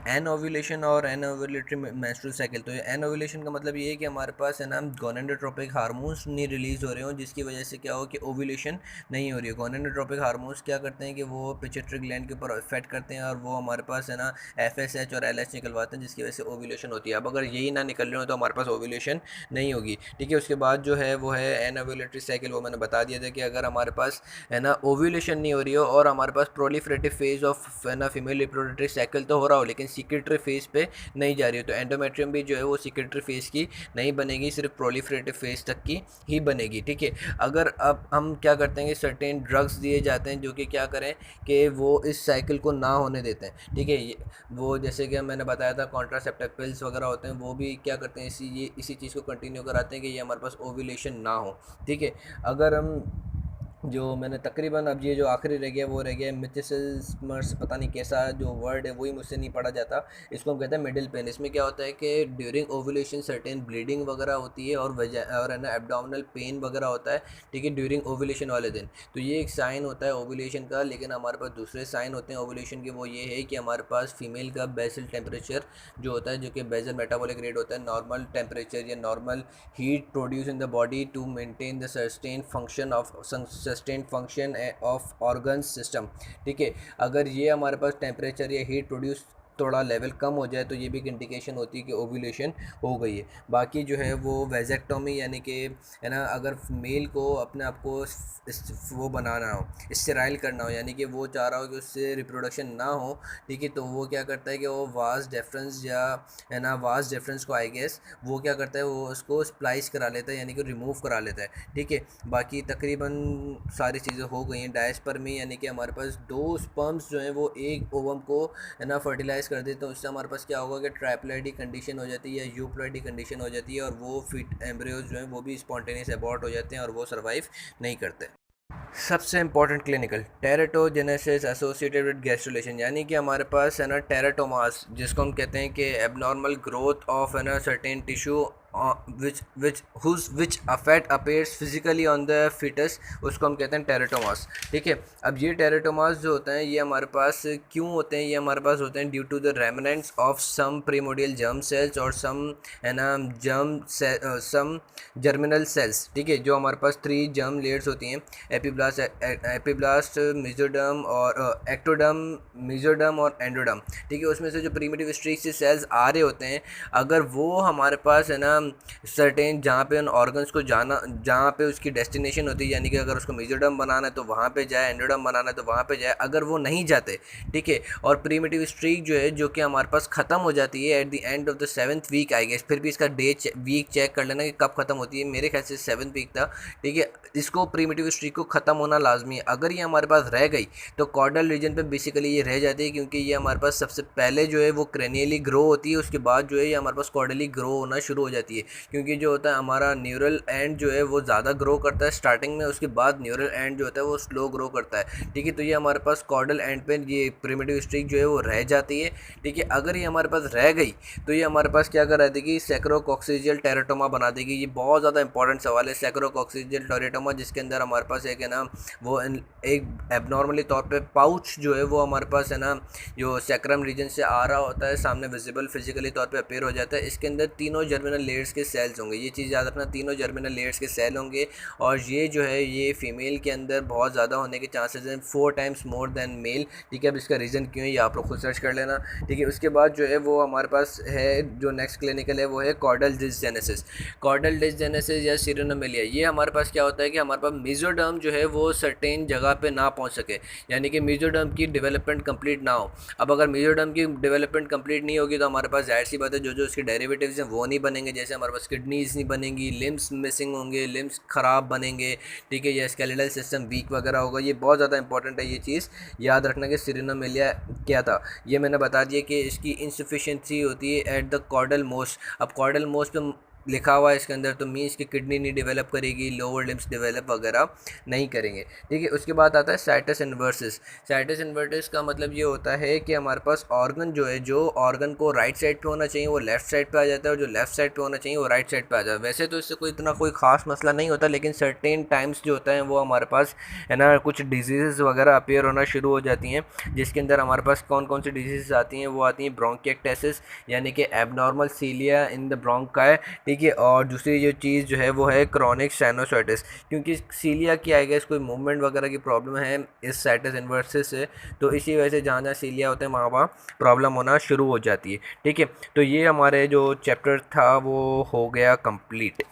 N ovulation और N ovulatory menstrual cycle. तो N ovulation का मतलब ये है कि हमारे पास है ना गोनेडोट्रोपिक हार्मोन्स नहीं रिलीज हो रहे हो, जिसकी वजह से क्या हो कि ओव्यूलेशन नहीं हो रही है। गोनेडोट्रोपिक हार्मोन्स क्या करते हैं कि वो पिट्यूटरी ग्लैंड के ऊपर इफेक्ट करते हैं और वो हमारे पास है ना एफएसएच और एलएच निकलवाते हैं, जिसकी वजह से ओव्यूलेशन होती है। अब अगर यही ना निकल रहे हो तो हमारे पास ओव्यूलेशन नहीं होगी। ठीक है, उसके बाद जो है वो है एन ओव्यूलेटरी साइकिल। वो मैंने बता दिया था कि अगर हमारे पास है ना ओव्यूलेशन नहीं हो रही हो और हमारे पास प्रोलिफरेटिव फेज ऑफ है ना फीमेल रिप्रोडक्टिव साइकिल तो हो रहा हो, लेकिन सीक्रेटरी फेज पे नहीं जा रही हो, तो एंडोमेट्रियम भी जो है वो सीक्रेटरी फेज की नहीं बनेगी, सिर्फ प्रोलिफरेटिव फेज तक की ही बनेगी। ठीक है, अगर अब हम क्या करते हैं कि सर्टेन ड्रग्स दिए जाते हैं जो कि क्या करें कि वो इस साइकिल को ना होने देते हैं। ठीक है, वो जैसे कि मैंने बताया था कॉन्ट्रासेप्टिव पिल्स वगैरह होते हैं, वो भी क्या करते हैं इसी चीज़ को कंटिन्यू कराते हैं कि ये हमारे पास ओव्यूलेशन ना हो। ठीक है, अगर हम जो मैंने तकरीबन अब ये जो आखिरी रह गया वो रह गया मिथिसिल्स पता नहीं कैसा जो वर्ड है वही मुझसे नहीं पढ़ा जाता। इसको हम कहते हैं मिडिल पेन। इसमें क्या होता है कि ड्यूरिंग ओव्यूलेशन सर्टेन ब्लीडिंग वगैरह होती है और है ना एब्डोमिनल पेन वगैरह होता है। ठीक है, ड्यूरिंग ओव्यूलेशन वाले दिन। तो ये एक साइन होता है ओव्यूलेशन का, लेकिन हमारे पास दूसरे साइन होते हैं ओव्यूलेशन के। वो ये है कि हमारे पास फीमेल का बेसल टेम्परेचर जो होता है, जो कि बेसल मेटाबॉलिक रेट होता है, नॉर्मल टेम्परेचर या normal heat produce in the body to maintain the sustain function of organ system. ठीक है, अगर ये हमारे पास टेम्परेचर या हीट प्रोड्यूस थोड़ा लेवल कम हो जाए तो ये भी एक इंडिकेशन होती है कि ओव्यूलेशन हो गई है। बाकी जो है वो वेजेक्टोमी यानी कि है ना अगर मेल को अपने आप को वो बनाना हो, स्टेराइल करना हो, यानी कि वो चाह रहा हो कि उससे रिप्रोडक्शन ना हो। ठीक है, तो वो क्या करता है कि वो वास डिफरेंस या है ना वास डिफरेंस को आई गेस वो क्या करता है वो उसको स्प्लाइस करा लेता है, यानी कि रिमूव करा लेता है। ठीक है, बाकी तकरीबन सारी चीज़ें हो गई हैं। डायस्पर्मी यानी कि हमारे पास दो स्पर्म्स जो हैं वो एक ओवम को है ना फर्टिलाइज़ कर देते हैं। उससे हमारे पास क्या होगा कि ट्राइप्लॉइडी कंडीशन हो जाती है या यूप्लॉइडी कंडीशन हो जाती है और वो फिट एम्ब्रियोज जो हैं वो भी स्पॉन्टेनियस अबॉर्ट हो जाते हैं और वो सर्वाइव नहीं करते। सबसे important clinical teratogenesis associated with gastrulation, यानी कि हमारे पास है ना टेराटोमास, जिसको हम कहते हैं कि एबनॉर्मल ग्रोथ ऑफ है ना certain tissue which affect appears physically on the foetus, उसको हम कहते हैं टेरेटोमास। ठीक है, अब ये टेरेटोमास जो होते हैं ये हमारे पास क्यों होते हैं, ये हमारे पास होते हैं due to the remnants of some primordial germ cells और सम है ना सम जर्मिनल सेल्स। ठीक है, जो हमारे पास 3 जर्म लेयर्स होती हैं, एपिब्लास्ट मेसोडर्म और एक्टोडर्म, मेसोडर्म और एंडोडर्म। ठीक है, उसमें से जो प्रीमिटिव स्ट्रीक से सेल्स आ रहे होते हैं, अगर वो हमारे पास है ना सर्टेन जहाँ पे उन ऑर्गन्स को जाना, जहाँ पे उसकी डेस्टिनेशन होती है, यानी कि अगर उसको मेसोडर्म बनाना है तो वहाँ पे जाए, एंडोडर्म बनाना है तो वहाँ पे जाए, अगर वो नहीं जाते। ठीक है, और प्रीमिटिव स्ट्रीक जो है जो कि हमारे पास ख़त्म हो जाती है at the end of the 7th week I guess, फिर भी इसका वीक चेक कर लेना कि कब ख़त्म होती है, मेरे ख्याल से 7th वीक था। ठीक है, इसको प्रीमिटिव स्ट्रीक को ख़त्म होना लाजमी है। अगर ये हमारे पास रह गई तो कॉर्डल रीजन पे बेसिकली ये रह जाती है, क्योंकि ये हमारे पास सबसे पहले जो है वो क्रेनियली ग्रो होती है, उसके बाद जो है ये हमारे पास कॉर्डली ग्रो होना शुरू हो जाती है। क्योंकि जो होता है हमारा न्यूरल एंड जो है वो ज़्यादा ग्रो करता है स्टार्टिंग में, उसके बाद न्यूरल एंड जो होता है वो स्लो ग्रो करता है। ठीक है, तो ये हमारे पास कॉर्डल एंड पे ये प्रीमिटिव स्ट्रीक जो है वो रह जाती है। ठीक है, अगर ये हमारे पास रह गई तो ये हमारे पास क्या करा देगी, सैक्रोकॉक्सिजियल टेराटोमा बना देगी। ये बहुत ज़्यादा इंपॉर्टेंट सवाल है, सैक्रोकॉक्सिजियल टेराटोमा, जिसके अंदर हमारे पास एक है ना वो एक एबनॉर्मली तौर पे पाउच जो है वो हमारे पास है ना जो सैक्रम रीजन से आ रहा होता है, सामने विजिबल फिजिकली तौर पे अपीयर हो जाता है। इसके अंदर तीनों जर्मिनल लेयर्स के सेल्स होंगे, ये चीज़ याद रखना, तीनों जर्मिनल लेयर्स के सेल होंगे। और ये जो है ये फीमेल के अंदर बहुत ज़्यादा होने के चांसेस हैं, 4 टाइम्स मोर देन मेल। ठीक है, अब इसका रीज़न क्यों है ये आप लोग खुद सर्च कर लेना। ठीक है, उसके बाद जो है वो हमारे पास है जो नेक्स्ट क्लिनिकल है वो है कॉर्डल डिसजेनेसिस। कॉर्डल डिसजेनेसिस या सिरोनोमेलिया, ये हमारे पास क्या होता है कि हमारे पास मेसोडर्म जो है वो सर्टेन जगह पे ना पहुंच सके, यानी कि मेसोडर्म की डेवलपमेंट कंप्लीट ना हो। अब अगर मेसोडर्म की डेवलपमेंट कंप्लीट नहीं होगी तो हमारे पास जाहिर सी बात है जो जो उसके डेरिवेटिव्स हैं वो नहीं बनेंगे। जैसे हमारे पास किडनीज नहीं बनेंगी, लिम्स मिसिंग होंगे, लिम्स ख़राब बनेंगे। ठीक है, या स्केलेटल सिस्टम वीक वगैरह होगा। ये बहुत ज़्यादा इंपॉर्टेंट है ये चीज़ याद रखना कि सिरोनोमेलिया क्या था। ये मैंने बता दिया कि इसकी इंसफिशिएंसी होती है एट द कॉर्डल मोस्ट। अब कॉर्डल मोस्ट पे लिखा हुआ है इसके अंदर, तो मीन्स कि किडनी नहीं डेवलप करेगी, लोअर लिम्स डेवलप वगैरह नहीं करेंगे। ठीक है, उसके बाद आता है साइटस इन्वर्सिस। साइटस इन्वर्सिस का मतलब ये होता है कि हमारे पास ऑर्गन जो है, जो ऑर्गन को राइट साइड पे होना चाहिए वो लेफ्ट साइड पे आ जाता है, और जो लेफ्ट साइड पे होना चाहिए वो राइट साइड पे आ जाता है। वैसे तो इससे कोई इतना कोई खास मसला नहीं होता, लेकिन सर्टेन टाइम्स जो होता है वो हमारे पास है ना कुछ डिजीज़ वगैरह अपीयर होना शुरू हो जाती हैं, जिसके अंदर हमारे पास कौन कौन सी डिजीज़ आती हैं। वो आती हैं ब्रोंकिएक्टेसिस, यानी कि एबनॉर्मल सीलिया इन द ब्रोंकाई। ठीक है, और दूसरी जो चीज़ जो है वो है क्रॉनिक साइनोसाइटिस, क्योंकि सीलिया की आई गेस कोई मूवमेंट वगैरह की प्रॉब्लम है इस साइटस इन्वर्सिस से, तो इसी वजह से जहाँ जहाँ सीलिया होते हैं वहाँ वहाँ प्रॉब्लम होना शुरू हो जाती है। ठीक है, तो ये हमारे जो चैप्टर था वो हो गया कंप्लीट।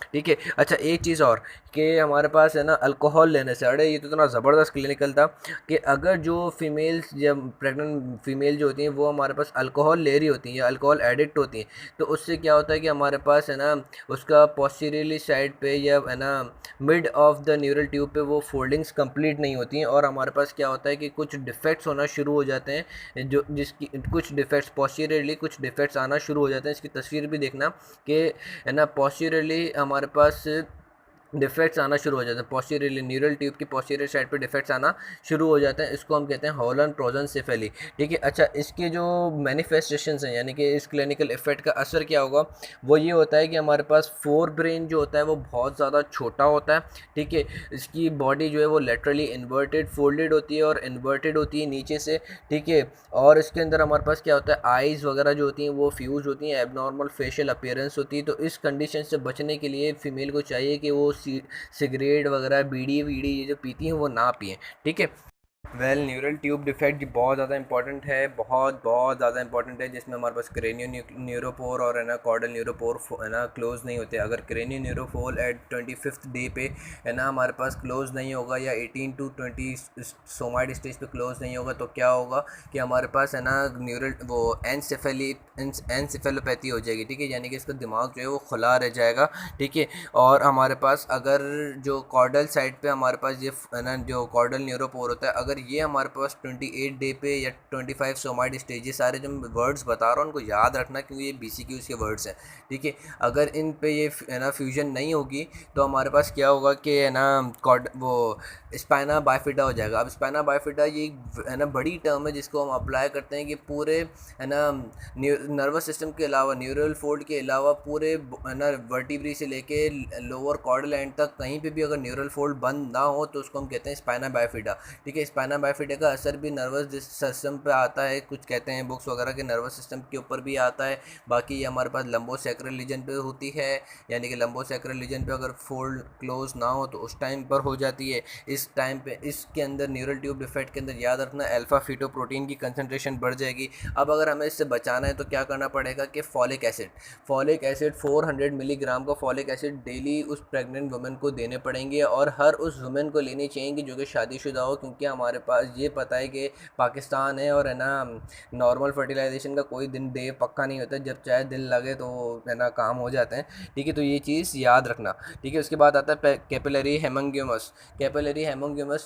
ठीक है, अच्छा एक चीज़ और कि हमारे पास है ना अल्कोहल लेने से, अरे ये तो इतना ज़बरदस्त क्लिनिकल था कि अगर जो फीमेल्स, जब प्रेग्नेंट फीमेल जो होती हैं वो हमारे पास अल्कोहल ले रही होती हैं या अल्कोहल एडिक्ट होती हैं, तो उससे क्या होता है कि हमारे पास है ना उसका पोस्टीरियरली साइड पे या है ना mid of the neural tube पे वो फोल्डिंग्स कंप्लीट नहीं होती हैं, और हमारे पास क्या होता है कि कुछ डिफेक्ट्स होना शुरू हो जाते हैं, जो जिसकी कुछ डिफेक्ट्स पोस्टीरियरली कुछ डिफेक्ट्स आना शुरू हो जाते हैं। इसकी तस्वीर भी देखना कि है ना पोस्टीरियरली हमारे पास डिफेक्ट्स आना शुरू हो जाते हैं, पोस्टीरियरली न्यूरल ट्यूब की पोस्टीरियर साइड पे डिफेक्ट्स आना शुरू हो जाते हैं। इसको हम कहते हैं हॉलन प्रोजेंसेफेली। ठीक है, अच्छा इसके जो मैनिफेस्टेशंस हैं, यानी कि इस क्लिनिकल इफेक्ट का असर क्या होगा, वो ये होता है कि हमारे पास फोर ब्रेन जो होता है वो बहुत ज़्यादा छोटा होता है। ठीक है, इसकी बॉडी जो है वो लेटरली इन्वर्टेड फोल्डेड होती है और इन्वर्टेड होती है नीचे से। ठीक है, और इसके अंदर हमारे पास क्या होता है, आइज़ वगैरह जो होती हैं वो फ्यूज होती हैं, एबनॉर्मल फेशियल अपीयरेंस होती है। तो इस कंडीशन से बचने के लिए फीमेल को चाहिए कि वो सिगरेट वगैरह बीड़ी वीड़ी ये जो पीती हैं वो ना पिएं। ठीक है, न्यूरल ट्यूब डिफेक्ट बहुत ज़्यादा इंपॉर्टेंट है, बहुत बहुत ज़्यादा इंपॉर्टेंट है, जिसमें हमारे पास क्रेनियो न्यूरोपोर और है ना कॉर्डल न्यूरोपोर है ना क्लोज नहीं होते। अगर cranio neuropore eight 25th day पे है ना हमारे पास क्लोज नहीं होगा, या 18 to 20 सोमाइड स्टेज पे क्लोज नहीं होगा, तो क्या होगा कि हमारे पास है ना न्यूरल वो एनसेफेलोपैथी हो जाएगी। ठीक है, यानी कि इसका दिमाग जो है वो खुला रह जाएगा। ठीक है, और हमारे पास अगर जो कॉर्डल साइड पे हमारे पास ये है ना जो कॉर्डल न्यूरोपोर होता है, अगर ये हमारे पास 28 डे पे या 25 सोमाइड स्टेज, ये सारे जो वर्ड्स बता रहा हूँ उनको याद रखना, क्योंकि ये BCQs के वर्ड्स हैं। ठीक है, अगर इन पे ये है ना फ्यूजन नहीं होगी तो हमारे पास क्या होगा कि है ना कॉर्ड वो स्पाइना बाइफिडा हो जाएगा। अब स्पाइना बाइफिडा ये है ना बड़ी टर्म है जिसको हम अप्लाई करते हैं कि पूरे है ना नर्वस सिस्टम के अलावा, न्यूरल फोल्ड के अलावा पूरे है ना वर्टिब्री से लेके लोअर कॉर्डल एंड तक कहीं पे भी अगर न्यूरल फोल्ड बंद ना हो तो उसको हम कहते हैं स्पाइना बाइफिडा। ठीक है, स्पाइना बाइफिडा का असर भी नर्वस सिस्टम पे आता है, कुछ कहते हैं बुक्स वगैरह के नर्वस सिस्टम के ऊपर भी आता है। बाकी ये हमारे पास लंबोसेक्रल रीजन पे होती है, यानी कि लंबोसेक्रल रीजन पे अगर फोल्ड क्लोज ना हो तो उस टाइम पर हो जाती है। इस टाइम पे इसके अंदर न्यूरल ट्यूब डिफेक्ट के अंदर याद रखना अल्फा फीटोप्रोटीन की कंसंट्रेशन बढ़ जाएगी। अब अगर हमें इससे बचाना है तो क्या करना पड़ेगा कि फॉलिक एसिड 400 मिलीग्राम का फॉलिक एसिड डेली उस प्रेग्नेंट वुमेन को देने पड़ेंगे, और हर उस वुमेन को लेनी चाहिए जो कि शादीशुदा हो, क्योंकि हमारे पास ये पता है कि पाकिस्तान है और है ना नॉर्मल फर्टिलाइजेशन का कोई दिन डे पक्का नहीं होता, जब चाहे दिल लगे तो है ना काम हो जाते हैं। ठीक है, तो ये चीज़ याद रखना। ठीक है, उसके बाद आता है कैपिलरी हेमंग्योमस,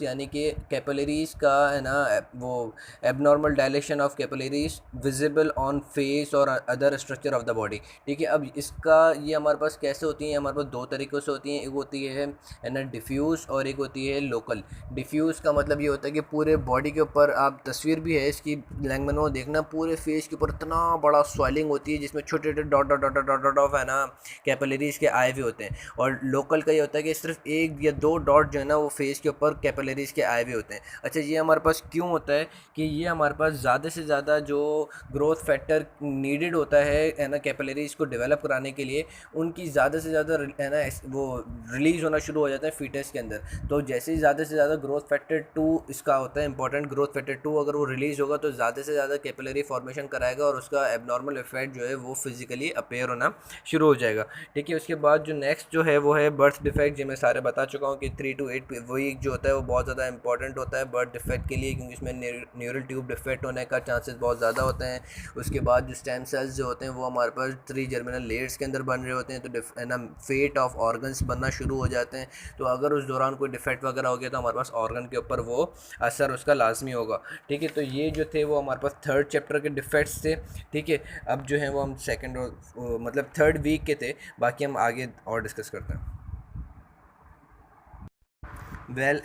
यानी कि कैपिलरीज का है ना वो abnormal dilation of capillaries visible on face और other structure of the body. ठीक है, अब इसका ये हमारे पास कैसे होती है, हमारे पास दो तरीक़ों से होती हैं, एक होती है ना डिफ्यूज़ और एक होती है लोकल। डिफ्यूज़ का मतलब ये होता है कि पूरे बॉडी के ऊपर, आप तस्वीर भी है इसकी लैंग्वेज में देखना, पूरे फेस के ऊपर इतना बड़ा स्वेलिंग होती है जिसमें छोटे छोटे dot dot dot dot dot of है ना कैपिलरीज के आए हुए होते हैं। और लोकल का ये होता है कि सिर्फ एक या दो डॉट जो है ना वो फेस के ऊपर कैपिलरीज के आए हुए होते हैं। अच्छा, ये हमारे पास क्यों होता है कि ये हमारे पास ज़्यादा से ज़्यादा जो ग्रोथ फैक्टर नीडेड होता है ना कैपिलरीज को डेवलप कराने के लिए, उनकी ज़्यादा से ज़्यादा है ना वो रिलीज़ होना शुरू हो जाता है फीटस के अंदर। तो जैसे ही ज़्यादा से ज़्यादा ग्रोथ फैक्टर 2 इसका होता है इंपॉर्टेंट, ग्रोथ फैक्टर 2 अगर वो रिलीज़ होगा तो ज़्यादा से ज़्यादा कैपिलरी फॉर्मेशन कराएगा और उसका एबनॉर्मल इफेक्ट जो है वो फिजिकली अपेयर होना शुरू हो जाएगा। ठीक है, उसके बाद जो नेक्स्ट जो है वो है बर्थ डिफेक्ट, जो मैं सारे बता चुका हूँ कि 3 to 8 वीक जो होता है वो बहुत ज़्यादा इंपॉर्टेंट होता है बर्थ डिफेक्ट के लिए, क्योंकि इसमें न्यूरल ट्यूब डिफेक्ट होने का चांसेस बहुत ज़्यादा होते हैं। उसके बाद जो स्टेम सेल्स जो होते हैं वो हमारे पास 3 जर्मिनल लेयर्स के अंदर बन रहे होते हैं, तो है ना फेट ऑफ ऑर्गन्स बनना शुरू हो जाते हैं। तो अगर उस दौरान कोई डिफेक्ट वगैरह हो गया तो हमारे पास ऑर्गन के ऊपर वो असर उसका लाजमी होगा। ठीक है, तो ये जो थे वो हमारे पास थर्ड चैप्टर के डिफेक्ट्स थे। ठीक है, अब जो है वो हम सेकंड और मतलब थर्ड वीक के थे, बाकी हम आगे और डिस्कस करते हैं।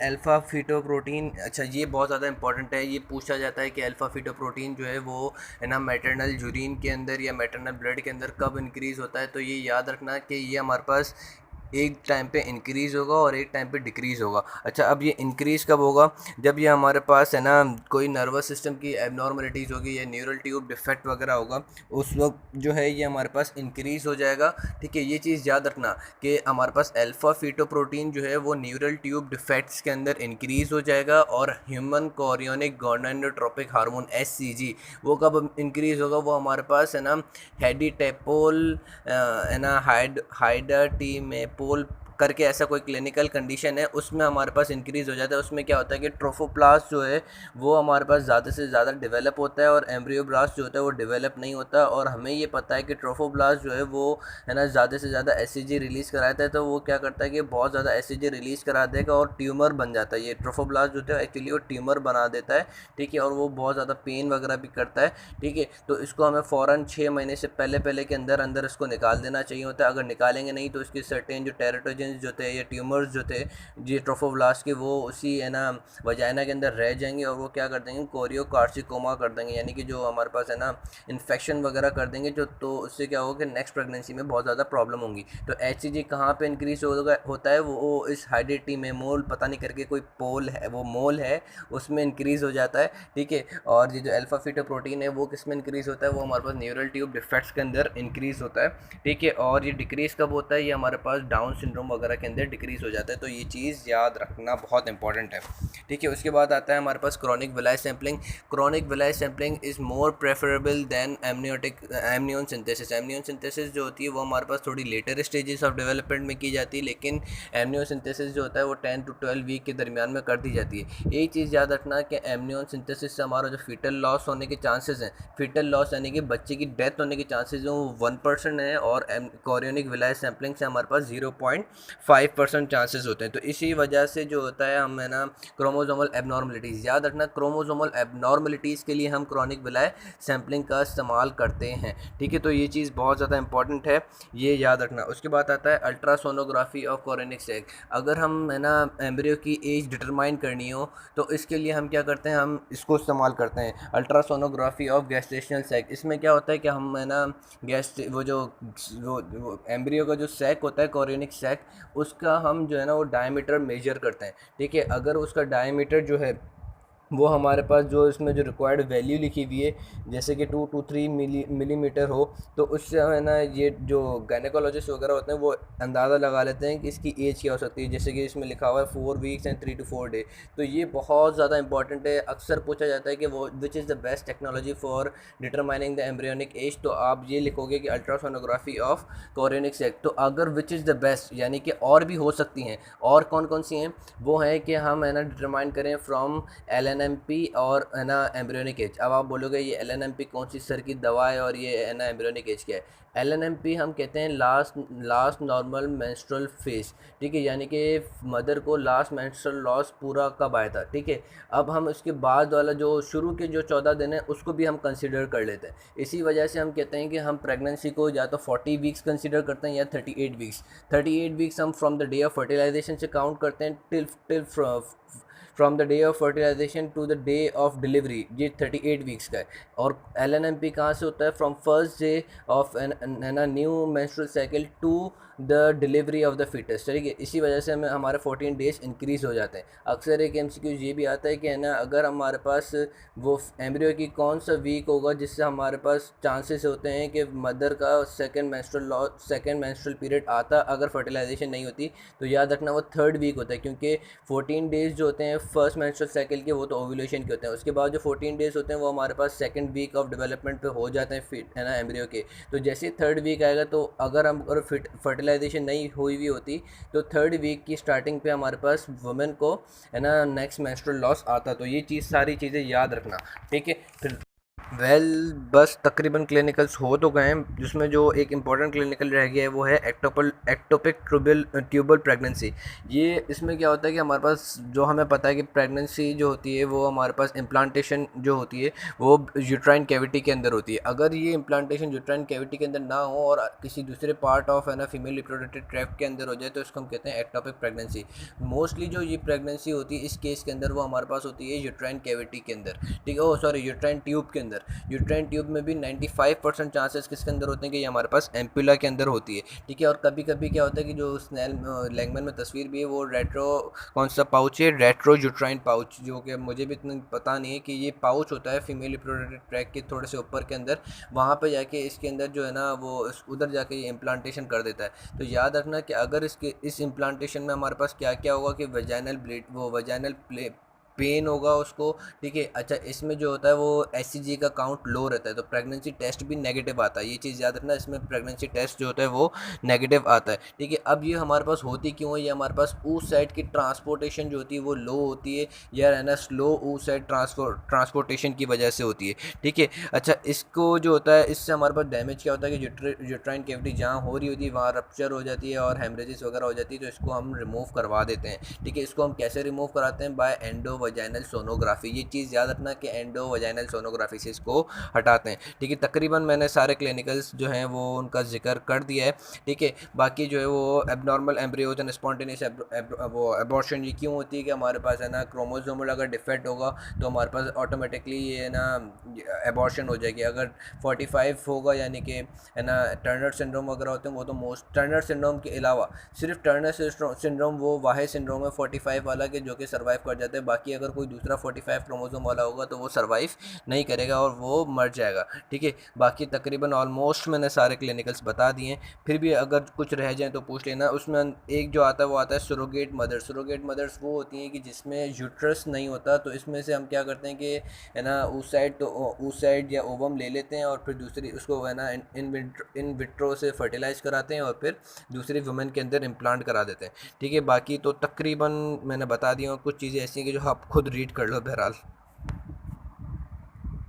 अल्फ़ा फ़ीटोप्रोटीन, अच्छा ये बहुत ज़्यादा इंपॉर्टेंट है। ये पूछा जाता है कि अल्फ़ा फ़ीटोप्रोटीन जो है वो है ना मैटरनल यूरिन के अंदर या मैटरनल ब्लड के अंदर कब इंक्रीज़ होता है। तो ये याद रखना कि ये हमारे पास एक टाइम पे इंक्रीज़ होगा और एक टाइम पे डिक्रीज़ होगा। अच्छा, अब ये इंक्रीज़ कब होगा? जब ये हमारे पास है ना कोई नर्वस सिस्टम की एबनॉर्मलिटीज़ होगी या न्यूरल ट्यूब डिफेक्ट वगैरह होगा, उस वक्त जो है ये हमारे पास इंक्रीज़ हो जाएगा। ठीक है, ये चीज़ याद रखना कि हमारे पास अल्फ़ा फ़ीटोप्रोटीन जो है वो न्यूरल ट्यूब डिफेक्ट्स के अंदर इंक्रीज़ हो जाएगा, और human chorionic gonadotropic hormone HCG वो कब इंक्रीज़ होगा? वो हमारे पास है ना हेडिटेपोल है ना हाइडा टी में पोल करके ऐसा कोई क्लिनिकल कंडीशन है, उसमें हमारे पास इंक्रीज़ हो जाता है। उसमें क्या होता है कि ट्रोफोप्लास्ट जो है वो हमारे पास ज़्यादा से ज़्यादा डेवलप होता है और एम्ब्रियोब्लास्ट जो होता है वो डेवलप नहीं होता। और हमें ये पता है कि ट्रोफोब्लास्ट जो है वो है ना ज़्यादा से ज़्यादा एससीजी रिलीज़ कराता है, तो वो क्या करता है कि बहुत ज़्यादा एससीजी रिलीज़ करा देगा और ट्यूमर बन जाता है। ये ट्रोफोब्लास्ट जो होता है एक्चुअली वो ट्यूमर बना देता है। ठीक है, और वो बहुत ज़्यादा पेन वगैरह भी करता है। ठीक है, तो इसको हमें फ़ौरन 6 महीने से पहले के अंदर अंदर इसको निकाल देना चाहिए होता है। अगर निकालेंगे नहीं तो इसके सर्टेन जो टेराटोजेंस जो थे या ट्यूमर्स जो थे ये ट्रोफोब्लास्ट के, वो उसी है ना वजाइना के अंदर रह जाएंगे और वो क्या कर देंगे, कोरियोकार्सिकोमा कर देंगे, यानी कि जो हमारे पास है ना इन्फेक्शन वगैरह कर देंगे जो, तो उससे क्या होगा कि नेक्स्ट प्रेगनेंसी में बहुत ज़्यादा प्रॉब्लम होगी। तो एचसीजी कहाँ पे इंक्रीज होता है? वो इस हाइडेटी में मोल पता नहीं करके कोई पोल है, वो मोल है, उसमें इंक्रीज़ हो जाता है। ठीक है, और ये जो अल्फा फ़ीटोप्रोटीन है वो किस में इंक्रीज़ होता है? वो हमारे पास न्यूरल ट्यूब डिफेक्ट्स के अंदर इंक्रीज़ होता है। ठीक है, और ये डिक्रीज़ कब होता है? ये हमारे पास डाउन सिंड्रोम वगैरह के अंदर डिक्रीज़ हो जाता है। तो ये चीज़ याद रखना बहुत इंपॉर्टेंट है। ठीक है, उसके बाद आता है हमारे पास chronic villi sampling. Chronic villi sampling is more preferable than amnion synthesis. Amnion synthesis जो होती है वो हमारे पास थोड़ी लेटर स्टेजेस ऑफ डेवलपमेंट में की जाती है, लेकिन एमनियन सिंथेसिस जो होता है वो 10 to 12 वीक के दरमियान में कर दी जाती है। एक चीज़ याद रखना कि एमनियन सिंथेसिस से हमारा जो फीटल लॉस होने के चांसेस हैं, फीटल लॉस यानी कि बच्चे की डेथ होने के चांसेस हैं, वो 1% है, और कोरियोनिक विलाई सैम्पलिंग से हमारे पास 0.5% चांसेस होते हैं। तो इसी वजह से जो होता है हम है ना क्रोमोसोमल एबनॉर्मलिटीज़, याद रखना क्रोमोसोमल एबनॉर्मलिटीज़ के लिए हम क्रॉनिक विलाई सैम्पलिंग का इस्तेमाल करते हैं। ठीक है, तो ये चीज़ बहुत ज़्यादा इंपॉर्टेंट है, ये याद रखना। उसके बाद आता है अल्ट्रासोनोग्राफी ऑफ कोरियोनिक सैक। अगर हम है ना एम्ब्रियो की एज डिटरमाइन करनी हो तो इसके लिए हम क्या करते हैं, हम इसको इस्तेमाल करते हैं अल्ट्रासोनोग्राफी ऑफ गैस्टेशनल सैक। इसमें क्या होता है कि हम है ना वो एम्ब्रियो का जो सैक होता है कोरियोनिक सैक, उसका हम जो है ना वो डायमीटर मेजर करते हैं। ठीक है, अगर उसका डायमीटर जो है वो हमारे पास जो इसमें जो रिक्वायर्ड वैल्यू लिखी हुई है जैसे कि 2 to 3 मिलीमीटर हो, तो उससे हम है ना ये जो गायनेकोलॉजिस्ट वगैरह होते हैं वो अंदाज़ा लगा लेते हैं कि इसकी एज क्या हो सकती है। जैसे कि इसमें लिखा हुआ है 4 वीक्स एंड 3 to 4 डे। तो ये बहुत ज़्यादा इंपॉर्टेंट है। अक्सर पूछा जाता है कि वो which is the best technology for determining the embryonic age, तो आप ये लिखोगे कि अल्ट्रासोनोग्राफी ऑफ कोरियोनिक सैक। तो अगर विच इज़ द बेस्ट यानी कि और भी हो सकती हैं, और कौन कौन सी हैं? वो है कि हम है ना डिटरमाइन करें फ्रॉम एलएनएमपी और है ना एम्ब्रियोनिक एज। अब आप बोलोगे ये एलएनएमपी कौन सी सर की दवा है और ये है ना एम्ब्रियोनिक एज क्या है? एलएनएमपी हम कहते हैं लास्ट नॉर्मल मेंस्ट्रुअल फेज। ठीक है, यानी कि मदर को लास्ट मेंस्ट्रुअल लॉस पूरा कब आया था। ठीक है, अब हम उसके बाद वाला जो शुरू के जो 14 दिन है उसको भी हम कंसिडर कर लेते हैं। इसी वजह से हम कहते हैं कि हम प्रेगनेंसी को या तो 40 वीक्स कंसिडर करते हैं या 38 वीक्स। 38 वीक्स हम from the day of fertilisation से काउंट करते हैं till from the day of fertilisation to the day of delivery, ये 38 वीक्स का है। और एलएनएमपी कहाँ से होता है? From first day of an new menstrual cycle to the delivery of the foetus. ठीक है, इसी वजह से हमें हमारे 14 डेज इंक्रीज़ हो जाते हैं। अक्सर एक एमसीक्यू ये भी आता है कि है ना अगर हमारे पास वो एम्ब्रियो की कौन सा वीक होगा जिससे हमारे पास चांसेस होते हैं कि मदर का सेकंड मेंस्ट्रुअल पीरियड आता अगर फर्टिलाइजेशन नहीं होती, तो याद रखना वो थर्ड वीक होता है, क्योंकि 14 डेज़ जो होते हैं फर्स्ट मेंस्ट्रुअल साइकिल के वो तो ओव्यूलेशन के होते हैं। उसके बाद जो 14 डेज़ होते हैं वो हमारे पास सेकंड वीक ऑफ डेवलपमेंट पे हो जाते हैं फिट है ना एम्ब्रियो के। तो जैसे ही थर्ड वीक आएगा तो अगर हम फर्टिलाइजेशन नहीं हुई हुई होती तो थर्ड वीक की स्टार्टिंग पे हमारे पास वुमेन को है ना नेक्स्ट मेंस्ट्रुअल लॉस आता। तो ये चीज़ सारी चीज़ें याद रखना। ठीक है, फिर बस तकरीबन क्लिनिकल्स हो तो गए हैं, जिसमें जो एक इम्पॉर्टेंट क्लिनिकल रह गया है वो है एक्टोपिक ट्यूबल प्रेगनेंसी। ये इसमें क्या होता है कि हमारे पास जो हमें पता है कि प्रेगनेंसी जो होती है वो हमारे पास इम्प्लांटेशन जो होती है वो यूट्राइन कैविटी के अंदर होती है। अगर ये इम्प्लांटेशन यूट्राइन कैविटी के अंदर ना हो और किसी दूसरे पार्ट ऑफ है ना फीमेल रिप्रोडक्टिव ट्रैक्ट के अंदर हो जाए तो इसको हम कहते हैं एक्टोपिक प्रेगनेंसी। मोस्टली जो ये प्रेगनेंसी होती है इस केस के अंदर वो हमारे पास होती है यूट्राइन कैविटी के अंदर, ठीक है, ओ सॉरी यूट्राइन ट्यूब के अंदर। यूट्राइन ट्यूब में भी 95% चांसेस किसके अंदर होते हैं कि ये हमारे पास एम्पुला के अंदर होती है, ठीक है। और कभी कभी क्या होता है कि जो स्नेल लैंगमैन में तस्वीर भी है वो रेट्रो कौन सा पाउच है, रेट्रो यूट्राइन पाउच, जो कि मुझे भी इतना पता नहीं है कि ये पाउच होता है फीमेल रिप्रोडक्टिव ट्रैक के थोड़े से ऊपर के अंदर, वहाँ पे जाके इसके अंदर जो है ना वो उधर जाके ये इम्प्लांटेशन कर देता है। तो याद रखना कि अगर इस इम्प्लांटेशन में हमारे पास क्या क्या होगा कि वजाइनल ब्लीड वो वजाइनल पेन होगा उसको, ठीक है। अच्छा, इसमें जो होता है वो एचसीजी का काउंट लो रहता है, तो प्रेगनेंसी टेस्ट भी नेगेटिव आता है, ये चीज़ याद रखना, इसमें प्रेगनेंसी टेस्ट जो होता है वो नेगेटिव आता है, ठीक है। अब ये हमारे पास होती क्यों है, ये हमारे पास उस साइड की ट्रांसपोर्टेशन जो होती है वो लो होती है, या है ना स्लो उस साइड ट्रांसपोर्टेशन की वजह से होती है, ठीक है। अच्छा, इसको जो होता है इससे हमारे पास डैमेज क्या होता है कि यूट्राइन कैविटी जहाँ हो रही होती है वहाँ रप्चर हो जाती है और हेमरेजेस वगैरह हो जाती है, तो इसको हम रिमूव करवा देते हैं, ठीक है। इसको हम कैसे रिमूव कराते हैं, बाय एंडो वजाइनल सोनोग्राफी। ये चीज़ याद रखना कि एंडो वजाइनल सोनोग्राफी से इसको हटाते हैं, ठीक है। तकरीबन मैंने सारे क्लिनिकल्स जो हैं वो उनका जिक्र कर दिया है, ठीक है। बाकी जो है वो एबनॉर्मल एम्ब्रियोज एंड स्पॉन्टेनियस वो एबॉर्शन ये क्यों होती है कि हमारे पास है ना क्रोमोसोमल अगर डिफेक्ट होगा तो हमारे पास ऑटोमेटिकली ये ना एबॉर्शन हो जाएगी। अगर 45 होगा यानी कि है ना टर्नर सिंड्रोम वगैरह होते हैं वो तो मोस्ट, टर्नर सिंड्रोम के अलावा सिर्फ टर्नर सिंड्रोम वो वाहिद सिंड्रोम है 45 वाला के जो कि सर्वाइव कर जाते हैं, बाकी अगर कोई दूसरा 45 क्रोमोसोम वाला होगा तो वो सर्वाइव नहीं करेगा और वो मर जाएगा, ठीक है। बाकी तकरीबन ऑलमोस्ट मैंने सारे क्लिनिकल्स बता दिए हैं, फिर भी अगर कुछ रह जाए तो पूछ लेना। उसमें एक जो आता है वो आता है सुरोगेट मदर्स। सुरोगेट मदर्स वो होती हैं कि जिसमें यूट्रस नहीं होता, तो इसमें से हम क्या करते हैं कि है ना उस साइड तो उस साइड या ओवम ले लेते हैं और फिर दूसरी उसको है ना इन विट्रो से फर्टिलाइज कराते हैं और फिर दूसरी वुमेन के अंदर इम्प्लांट करा देते हैं, ठीक है। बाकी तो तकरीबन मैंने बता दिया, कुछ चीज़ें ऐसी हैं कि जो आप खुद रीड कर लो बहरहाल।